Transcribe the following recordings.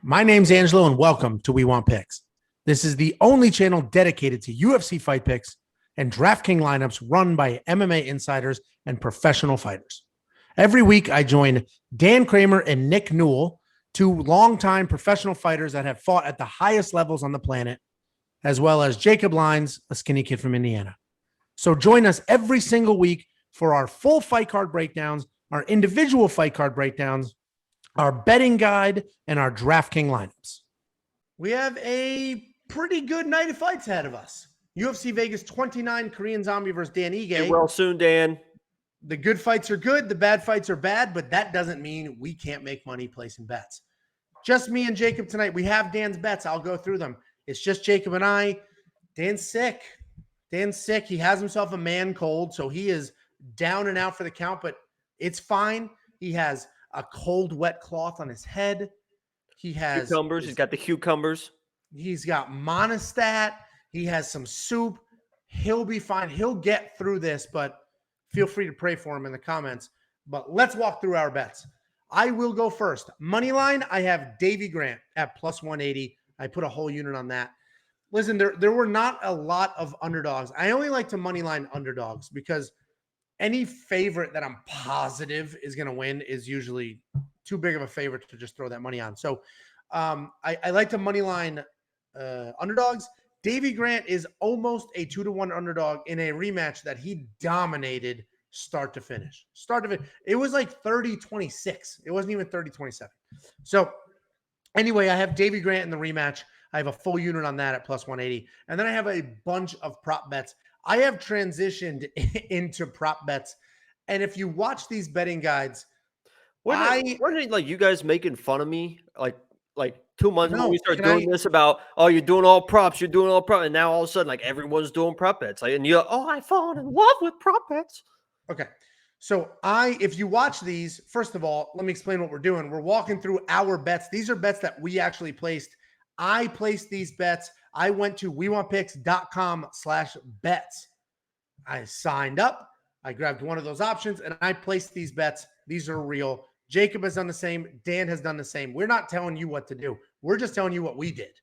My name's Angelo, and welcome to We Want Picks. This is the only channel dedicated to UFC fight picks and DraftKings lineups run by MMA insiders and professional fighters. Every week, I join Dan Kramer and Nick Newell, two longtime professional fighters that have fought at the highest levels on the planet, as well as Jacob Lyons, a skinny kid from Indiana. So join us every single week for our full fight card breakdowns, our individual fight card breakdowns, our betting guide, and our DraftKings lineups. We have a pretty good night of fights ahead of us. UFC Vegas 29, Korean Zombie versus Dan Ige. Get well soon, Dan. The good fights are good, the bad fights are bad, but that doesn't mean we can't make money placing bets. Just me and Jacob tonight. We have Dan's bets. I'll go through them. It's just Jacob and I. Dan's sick. He has himself a man cold, so he is down and out for the count, but it's fine. He has a cold, wet cloth on his head. He has cucumbers. He's got the cucumbers. He's got Monistat. He has some soup. He'll be fine. He'll get through this, but feel free to pray for him in the comments. But let's walk through our bets. I will go first. Money line, I have Davy Grant at plus 180. I put a whole unit on that. Listen, there were not a lot of underdogs. I only like to money line underdogs because any favorite that I'm positive is going to win is usually too big of a favorite to just throw that money on. So I like to money line underdogs. Davy Grant is almost a 2-1 underdog in a rematch that he dominated start to finish. It was like 30-26. It wasn't even 30-27. So anyway, I have Davy Grant in the rematch. I have a full unit on that at plus 180. And then I have a bunch of prop bets. I have transitioned into prop bets. And if you watch these betting guides, weren't it like you guys making fun of me like 2 months ago we started doing this about, oh, you're doing all props, and now all of a sudden like everyone's doing prop bets. Like, and you're like, oh, I've fallen in love with prop bets. Okay. So if you watch these, first of all, let me explain what we're doing. We're walking through our bets. These are bets that we actually placed. I placed these bets. I went to wewantpicks.com/bets. I signed up. I grabbed one of those options and I placed these bets. These are real. Jacob has done the same. Dan has done the same. We're not telling you what to do. We're just telling you what we did.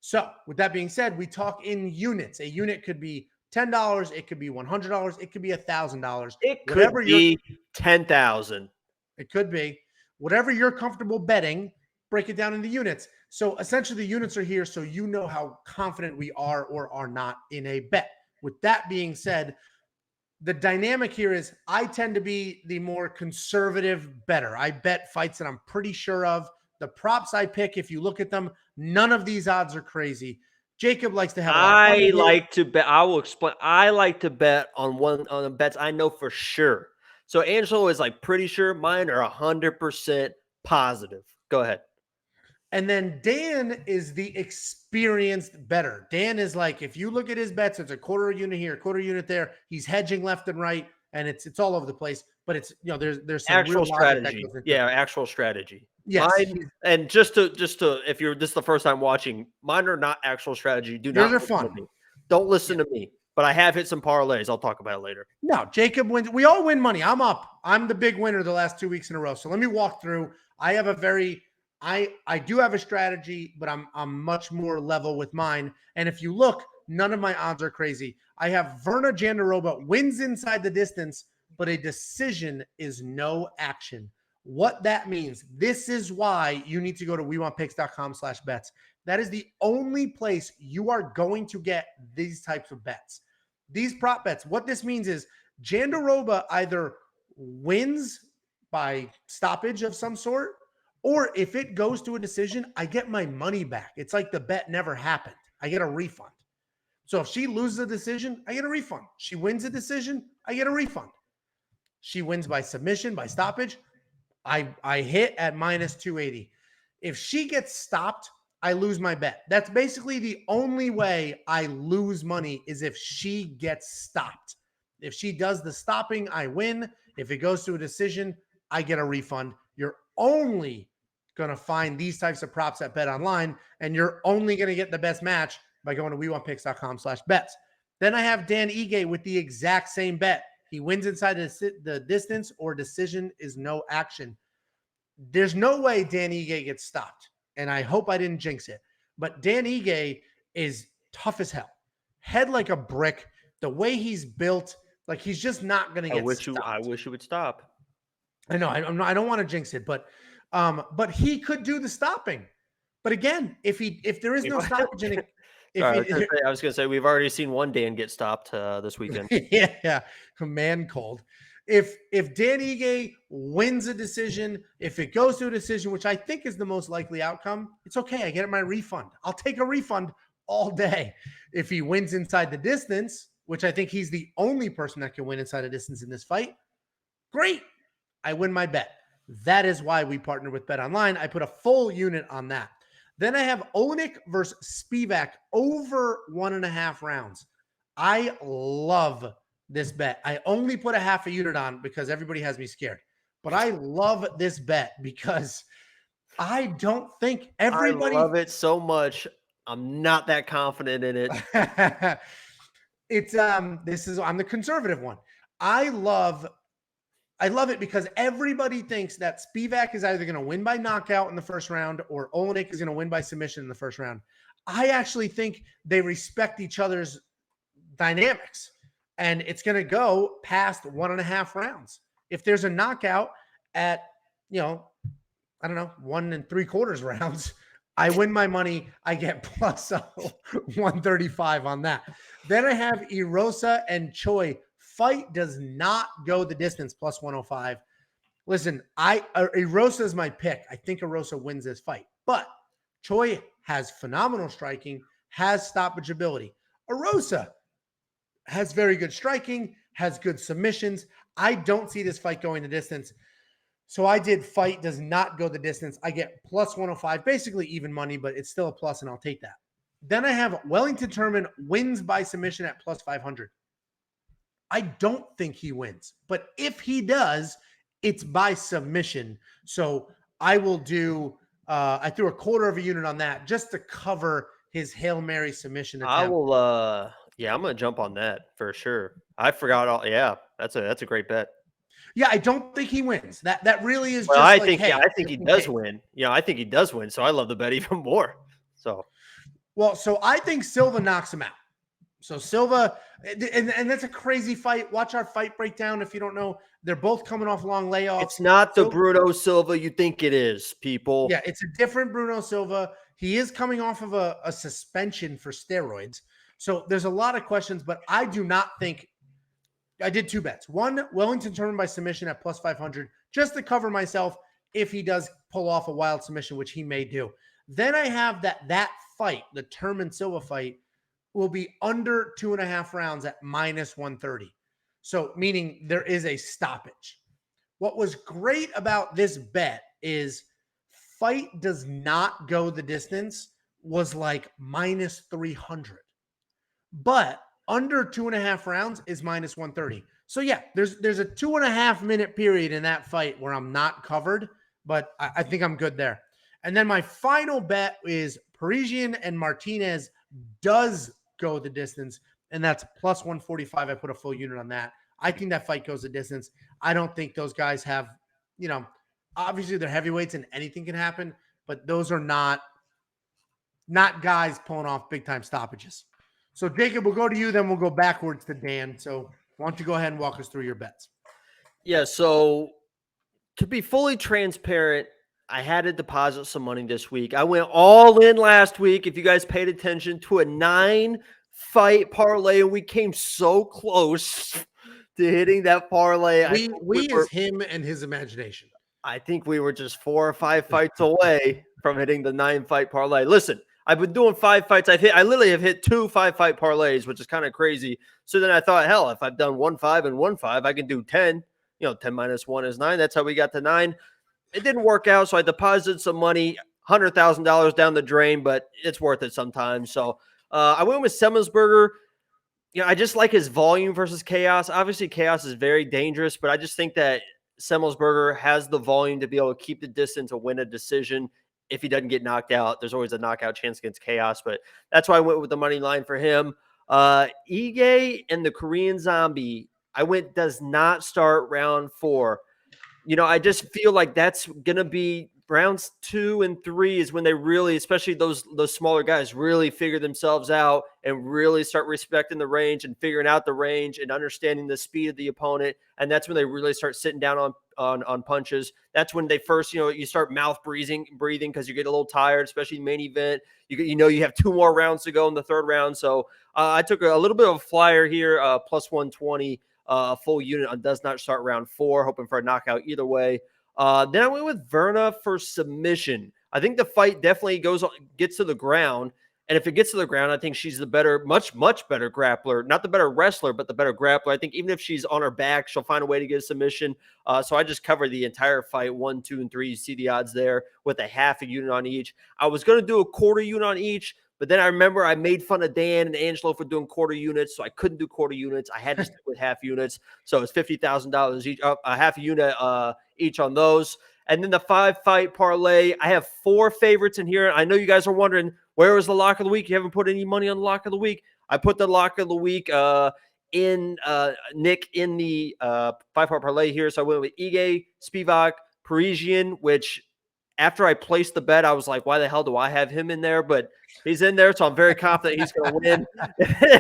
So with that being said, we talk in units. A unit could be $10. It could be $100. It could be $1,000. It could be 10,000. It could be whatever you're comfortable betting. Break it down into units. So essentially the units are here so you know how confident we are or are not in a bet. With that being said, the dynamic here is I tend to be the more conservative bettor. I bet fights that I'm pretty sure of. The props I pick, if you look at them, none of these odds are crazy. Jacob likes to have I like to bet. I will explain. I like to bet on the bets I know for sure. So Angelo is like pretty sure. Mine are 100% positive. Go ahead. And then Dan is the experienced bettor. Dan is like, if you look at his bets, it's a quarter unit here, quarter unit there. He's hedging left and right, and it's all over the place. But it's, you know, there's some actual strategy. Yeah, actual strategy. Yes. Mine, and just to if you're this is the first time watching, mine are not actual strategy. Those are fun. Don't listen to me. But I have hit some parlays. I'll talk about it later. No, Jacob wins. We all win money. I'm up. I'm the big winner the last 2 weeks in a row. So let me walk through. I have I do have a strategy, but I'm much more level with mine. And if you look, none of my odds are crazy. I have Verna Jandiroba wins inside the distance, but a decision is no action. What that means, this is why you need to go to wewantpicks.com/bets. That is the only place you are going to get these types of bets. These prop bets, what this means is Jandiroba either wins by stoppage of some sort, or if it goes to a decision, I get my money back. It's like the bet never happened. I get a refund. So if she loses a decision, I get a refund. She wins a decision, I get a refund. She wins by submission, by stoppage, I hit at minus 280. If she gets stopped, I lose my bet. That's basically the only way I lose money is if she gets stopped. If she does the stopping, I win. If it goes to a decision, I get a refund. You're only going to find these types of props at Bet Online, and you're only going to get the best match by going to wewantpicks.com/bets. Then I have Dan Ige with the exact same bet. He wins inside the distance or decision is no action. There's no way Dan Ige gets stopped. and I hope I didn't jinx it, but Dan Ige is tough as hell. Head like a brick. The way he's built, like he's just not going to get stopped. I wish you would stop. I know. I don't want to jinx it, but he could do the stopping. But again, if there is no stoppage in it, I was going to say we've already seen one Dan get stopped this weekend. Yeah, man cold. If Dan Ige wins a decision, if it goes to a decision, which I think is the most likely outcome, it's okay. I get my refund. I'll take a refund all day. If he wins inside the distance, which I think he's the only person that can win inside the distance in this fight, great. I win my bet. That is why we partner with BetOnline. I put a full unit on that. Then I have Olenek versus Spivak over 1.5 rounds. I love this bet. I only put a half a unit on because everybody has me scared. But I love this bet because I don't think everybody... I love it so much. I'm not that confident in it. I'm the conservative one. I love it because everybody thinks that Spivak is either going to win by knockout in the first round or Olenek is going to win by submission in the first round. I actually think they respect each other's dynamics, and it's going to go past 1.5 rounds. If there's a knockout at, I don't know, 1 3/4 rounds, I win my money. I get plus 135 on that. Then I have Erosa and Choi. Fight does not go the distance, plus 105. Listen, Erosa is my pick. I think Erosa wins this fight. But Choi has phenomenal striking, has stoppage ability. Erosa has very good striking, has good submissions. I don't see this fight going the distance. So I did fight does not go the distance. I get plus 105, basically even money, but it's still a plus, and I'll take that. Then I have Wellington Turman wins by submission at plus 500. I don't think he wins, but if he does, it's by submission. So I will do, I threw 1/4 of a unit on that just to cover his Hail Mary submission attempt. I will, I'm going to jump on that for sure. I forgot all. Yeah, that's a great bet. Yeah, I don't think he wins. That really is. Well, just I like, think, hey, I think he does win. Yeah, I think he does win. So I love the bet even more. So I think Silva knocks him out. So Silva, and that's a crazy fight. Watch our fight breakdown. If you don't know, they're both coming off long layoffs. It's not the Bruno Silva you think it is, people. Yeah, it's a different Bruno Silva. He is coming off of a suspension for steroids. So there's a lot of questions, but I do not think I did 2 bets. One, Wellington Turman by submission at plus 500, just to cover myself if he does pull off a wild submission, which he may do. Then I have that fight, the Turman Silva fight, will be under 2.5 rounds at minus 130. So meaning there is a stoppage. What was great about this bet is fight does not go the distance was like minus 300. But under 2.5 rounds is minus 130. So yeah, there's a 2.5 minute period in that fight where I'm not covered, but I think I'm good there. And then my final bet is Parisian and Martinez does go the distance, and that's plus 145. I put a full unit on that. I think that fight goes the distance. I don't think those guys have, obviously they're heavyweights and anything can happen, but those are not guys pulling off big time stoppages. So Jacob, we'll go to you, then we'll go backwards to Dan. So why don't you go ahead and walk us through your bets? Yeah, so to be fully transparent, I had to deposit some money this week. I went all in last week, if you guys paid attention, to a 9-fight parlay, and we came so close to hitting that parlay. We is him and his imagination. I think we were just 4 or 5 fights away from hitting the 9-fight parlay. Listen, I've been doing 5 fights. I literally have hit 2 5-fight parlays, which is kind of crazy. So then I thought, hell, if I've done 1-5 and 1-5, I can do 10. 10 minus 1 is 9. That's how we got to 9. It didn't work out, so I deposited some money, $100,000 down the drain, but it's worth it sometimes. So I went with Semmelsberger. I just like his volume versus Chaos. Obviously, Chaos is very dangerous, but I just think that Semmelsberger has the volume to be able to keep the distance and win a decision. If he doesn't get knocked out, there's always a knockout chance against Chaos, but that's why I went with the money line for him. Ige and the Korean Zombie, I went does not start round 4. I just feel like that's going to be rounds 2 and 3 is when they really, especially those smaller guys, really figure themselves out and really start respecting the range and figuring out the range and understanding the speed of the opponent. And that's when they really start sitting down on punches. That's when they first, you start mouth breathing because you get a little tired, especially main event. You have 2 more rounds to go in the third round. So I took a little bit of a flyer here, plus 120, a full unit does not start round 4, hoping for a knockout either way. Then I went with Verna for submission. I think the fight definitely gets to the ground. And if it gets to the ground, I think she's the better, much better grappler. Not the better wrestler, but the better grappler. I think even if she's on her back, she'll find a way to get a submission. So I just covered the entire fight, 1, 2, and 3. You see the odds there with a half a unit on each. I was going to do a quarter unit on each, but then I remember I made fun of Dan and Angelo for doing quarter units, so I couldn't do quarter units. I had to stick with half units. So it's $50,000 each, a half a unit each on those. And then the 5-fight parlay, I have 4 favorites in here. I know you guys are wondering, where was the lock of the week? You haven't put any money on the lock of the week. I put the lock of the week in Nick in the 5-part parlay here. So I went with Ige, Spivak, Parisian, which after I placed the bet, I was like, why the hell do I have him in there? But he's in there, so I'm very confident he's going to win.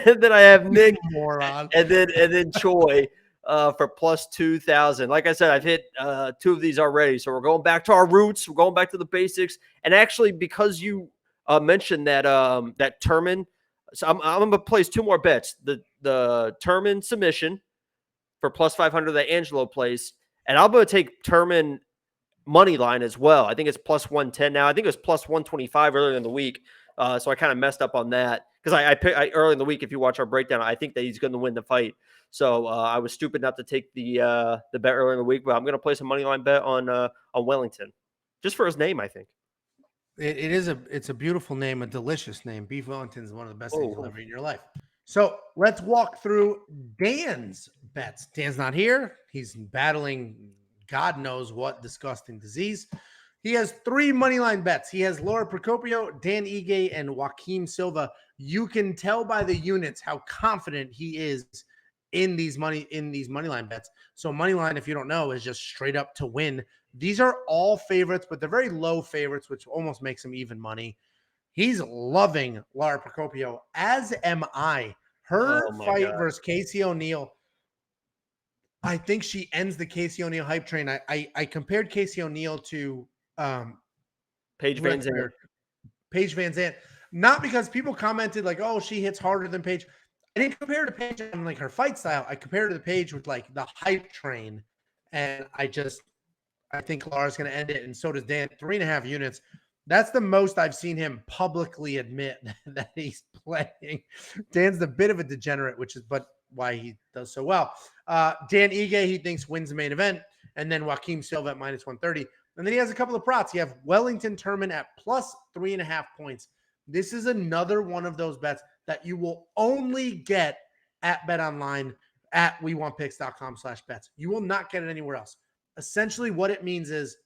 And then I have Nick, and then Choi for plus 2,000. Like I said, I've hit 2 of these already. So we're going back to our roots. We're going back to the basics. And actually, because you mentioned that that Turman, so I'm going to place 2 more bets. The Turman submission for plus 500 that Angelo placed. And I'm going to take Turman money line as well. I think it's plus 110 now. I think it was plus 125 earlier in the week. So I kind of messed up on that because I early in the week, if you watch our breakdown, I think that he's going to win the fight. So I was stupid not to take the bet earlier in the week, but I'm going to place a money line bet on Wellington just for his name. I think it's a beautiful name, a delicious name. Beef Wellington is one of the best things you'll ever eat in your life. So let's walk through Dan's bets. Dan's not here. He's battling God knows what disgusting disease. He has 3 money line bets. He has Laura Procopio, Dan Ige, and Joaquim Silva. You can tell by the units how confident he is in these money line bets. So money line, if you don't know, is just straight up to win. These are all favorites, but they're very low favorites, which almost makes them even money. He's loving Laura Procopio, as am I. Her fight versus Casey O'Neill, I think she ends the Casey O'Neill hype train. I compared Casey O'Neill to Paige Van Zandt. Paige Van Zandt. Not because people commented like, oh, she hits harder than Paige. I didn't compare her to Paige on like her fight style. I compared her to Paige with like the hype train. And I think Laura's going to end it. And so does Dan. 3.5 units. That's the most I've seen him publicly admit that he's playing. Dan's a bit of a degenerate, but why he does so well. Dan Ige, he thinks wins the main event. And then Joaquim Silva at minus 130. And then he has a couple of props. You have Wellington Turman at plus 3.5 points. This is another one of those bets that you will only get at BetOnline at WeWantPicks.com/bets. You will not get it anywhere else. Essentially, what it means is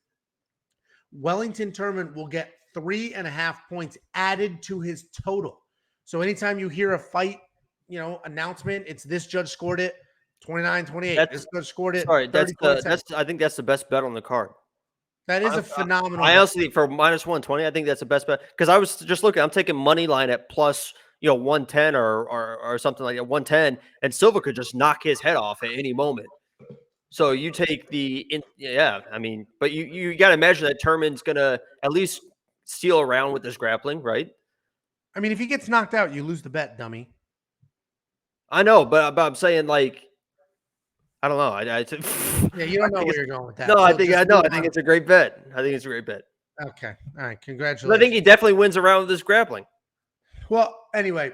Wellington Turman will get 3.5 points added to his total. So anytime you hear a fight, announcement, it's this judge scored it 29-28. This judge scored it. Sorry, I think that's the best bet on the card. That is a phenomenal. I honestly think for minus 120, I think that's the best bet because I was just looking. I'm taking money line at plus 110 or something like that, 110, and Silva could just knock his head off at any moment. So you take but you got to imagine that Turman's gonna at least steal around with this grappling, right? I mean, if he gets knocked out, you lose the bet, dummy. I know, but I'm saying like. I don't know. Yeah, you don't know where you're going with that. No, I think it's a great bet. Okay. All right. Congratulations. I think he definitely wins around with this grappling. Well, anyway,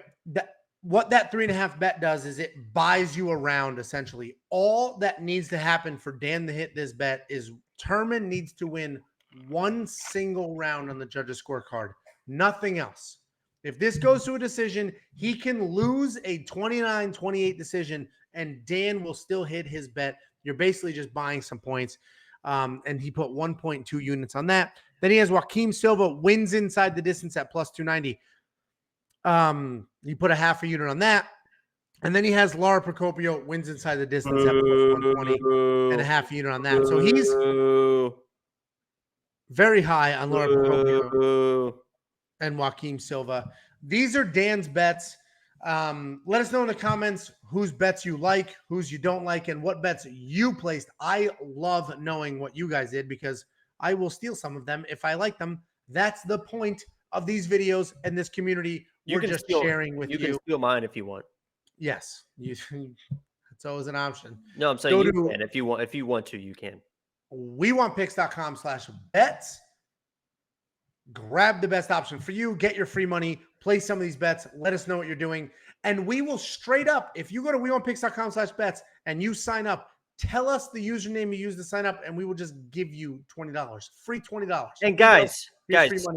what that 3.5 bet does is it buys you around essentially. All that needs to happen for Dan to hit this bet is Turman needs to win 1 single round on the judge's scorecard. Nothing else. If this goes to a decision, he can lose a 29-28 decision and Dan will still hit his bet. You're basically just buying some points. And he put 1.2 units on that. Then he has Joaquim Silva wins inside the distance at plus 290. He put a half a unit on that. And then he has Laura Procopio wins inside the distance at plus 120 and a half unit on that. So he's very high on Laura Procopio Ooh. and Joaquim Silva. These are Dan's bets. Let us know in the comments whose bets you like, whose you don't like, and what bets you placed. I love knowing what you guys did because I will steal some of them if I like them. That's the point of these videos and this community. We're just sharing with you. You can steal mine if you want. Yes, it's always an option. No, I'm saying you can. If you want to, you can. WeWantPicks.com/bets. Grab the best option for you. Get your free money. Play some of these bets. Let us know what you're doing. And we will straight up, if you go to WeWantPicks.com/bets and you sign up, tell us the username you use to sign up, and we will just give you $20. Free $20. And guys,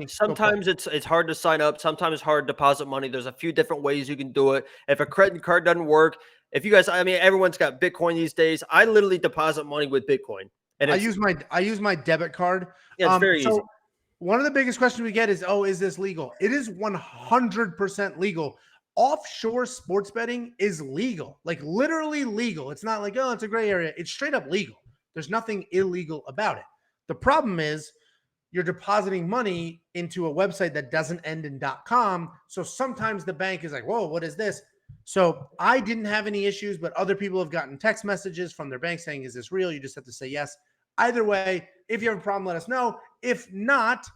sometimes it's hard to sign up. Sometimes it's hard to deposit money. There's a few different ways you can do it. If a credit card doesn't work, if you guys, I mean, everyone's got Bitcoin these days. I literally deposit money with Bitcoin. And I use my debit card. Yeah, it's very easy. One of the biggest questions we get is, oh, is this legal? It is 100% legal. Offshore sports betting is legal, like literally legal. It's not like, oh, it's a gray area. It's straight up legal. There's nothing illegal about it. The problem is you're depositing money into a website that doesn't end in .com. So sometimes the bank is like, whoa, what is this? So I didn't have any issues, but other people have gotten text messages from their bank saying, is this real? You just have to say yes. Either way, if you have a problem, let us know. If not,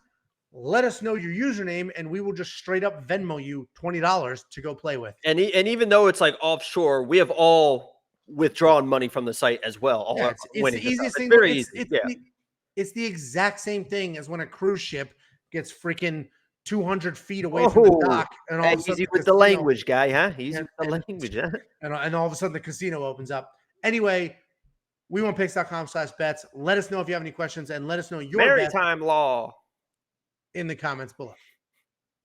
let us know your username, and we will just straight up Venmo you $20 to go play with. And even though it's like offshore, we have all withdrawn money from the site as well. Yeah, it's the easiest thing. It's the exact same thing as when a cruise ship gets freaking 200 feet away from the dock. And all of a sudden easy with the language, guy, huh? Easy with the language, huh? And all of a sudden the casino opens up. Anyway, WeWantPicks.com/bets. Let us know if you have any questions, and let us know your maritime law in the comments below.